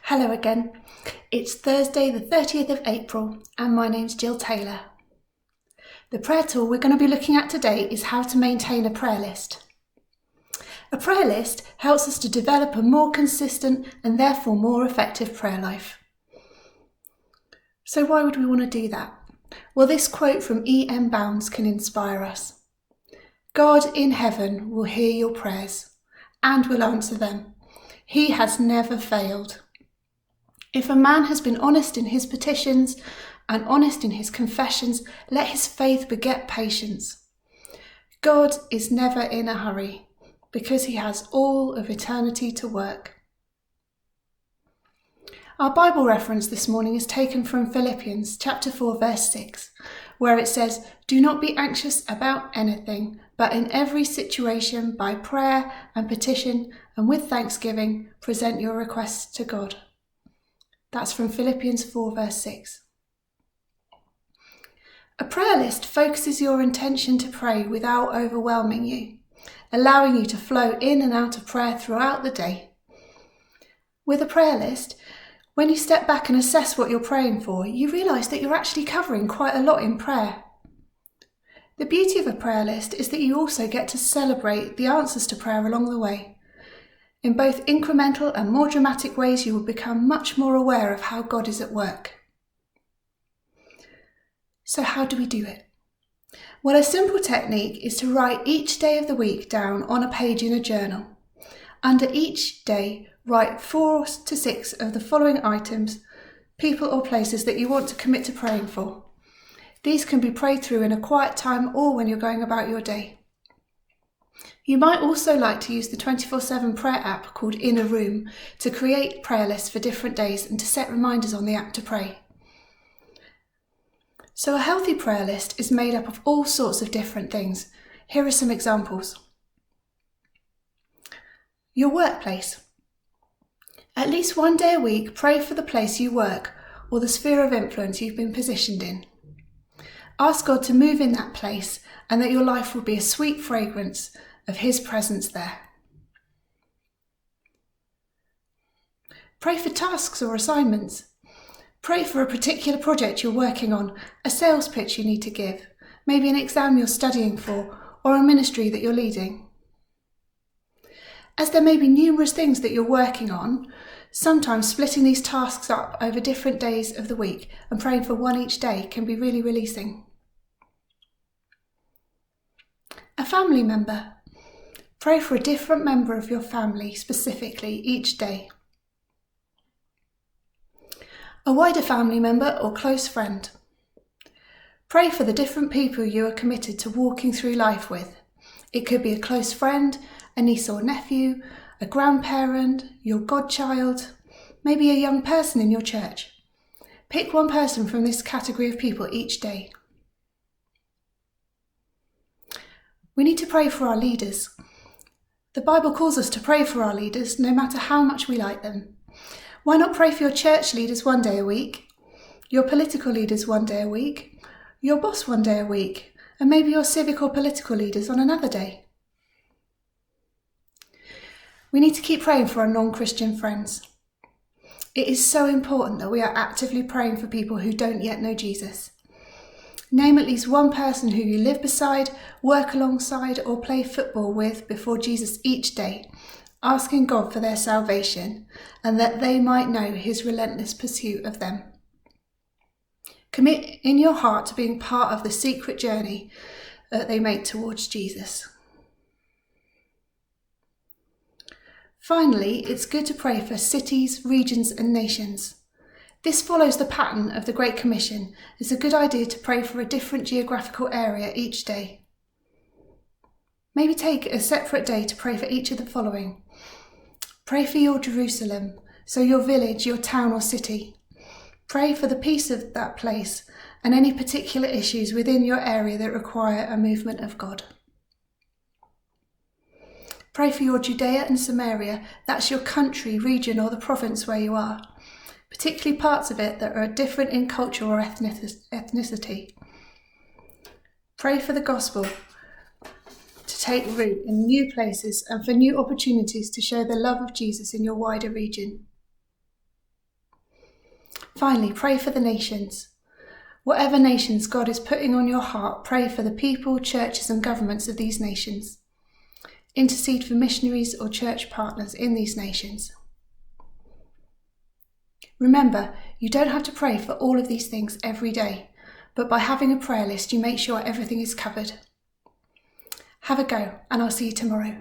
Hello again. It's Thursday the 30th of April and my name's Gill Taylor. The prayer tool we're going to be looking at today is how to maintain a prayer list. A prayer list helps us to develop a more consistent and therefore more effective prayer life. So why would we want to do that? Well, this quote from E.M. Bounds can inspire us. God in heaven will hear your prayers and will answer them. He has never failed. If a man has been honest in his petitions and honest in his confessions, let his faith beget patience. God is never in a hurry because he has all of eternity to work. Our Bible reference this morning is taken from Philippians chapter 4 verse 6, where it says, "Do not be anxious about anything, but in every situation by prayer and petition and with thanksgiving present your requests to God." That's from Philippians 4 verse 6. A prayer list focuses your intention to pray without overwhelming you, allowing you to flow in and out of prayer throughout the day. With a prayer list, when you step back and assess what you're praying for, you realise that you're actually covering quite a lot in prayer. The beauty of a prayer list is that you also get to celebrate the answers to prayer along the way. In both incremental and more dramatic ways, you will become much more aware of how God is at work. So how do we do it? Well, a simple technique is to write each day of the week down on a page in a journal. Under each day, write 4 to 6 of the following items, people or places that you want to commit to praying for. These can be prayed through in a quiet time or when you're going about your day. You might also like to use the 24/7 prayer app called In a Room to create prayer lists for different days and to set reminders on the app to pray. So a healthy prayer list is made up of all sorts of different things. Here are some examples. Your workplace. At least one day a week, pray for the place you work or the sphere of influence you've been positioned in. Ask God to move in that place and that your life will be a sweet fragrance of his presence there. Pray for tasks or assignments. Pray for a particular project you're working on, a sales pitch you need to give, maybe an exam you're studying for, or a ministry that you're leading. As there may be numerous things that you're working on, sometimes splitting these tasks up over different days of the week and praying for one each day can be really releasing. A family member. Pray for a different member of your family specifically each day. A wider family member or close friend. Pray for the different people you are committed to walking through life with. It could be a close friend, a niece or nephew, a grandparent, your godchild, maybe a young person in your church. Pick one person from this category of people each day. We need to pray for our leaders. The Bible calls us to pray for our leaders no matter how much we like them. Why not pray for your church leaders one day a week, your political leaders one day a week, your boss one day a week, and maybe your civic or political leaders on another day? We need to keep praying for our non-Christian friends. It is so important that we are actively praying for people who don't yet know Jesus. Name at least one person who you live beside, work alongside, or play football with before Jesus each day, asking God for their salvation and that they might know his relentless pursuit of them. Commit in your heart to being part of the secret journey that they make towards Jesus. Finally, it's good to pray for cities, regions, and nations. This follows the pattern of the Great Commission. It's a good idea to pray for a different geographical area each day. Maybe take a separate day to pray for each of the following. Pray for your Jerusalem, so your village, your town or city. Pray for the peace of that place and any particular issues within your area that require a movement of God. Pray for your Judea and Samaria, that's your country, region or the province where you are, particularly parts of it that are different in culture or ethnicity. Pray for the gospel to take root in new places and for new opportunities to show the love of Jesus in your wider region. finally, pray for the nations. Whatever nations God is putting on your heart, pray for the people, churches and governments of these nations. Intercede for missionaries or church partners in these nations. Remember, you don't have to pray for all of these things every day, but by having a prayer list, you make sure everything is covered. Have a go, and I'll see you tomorrow.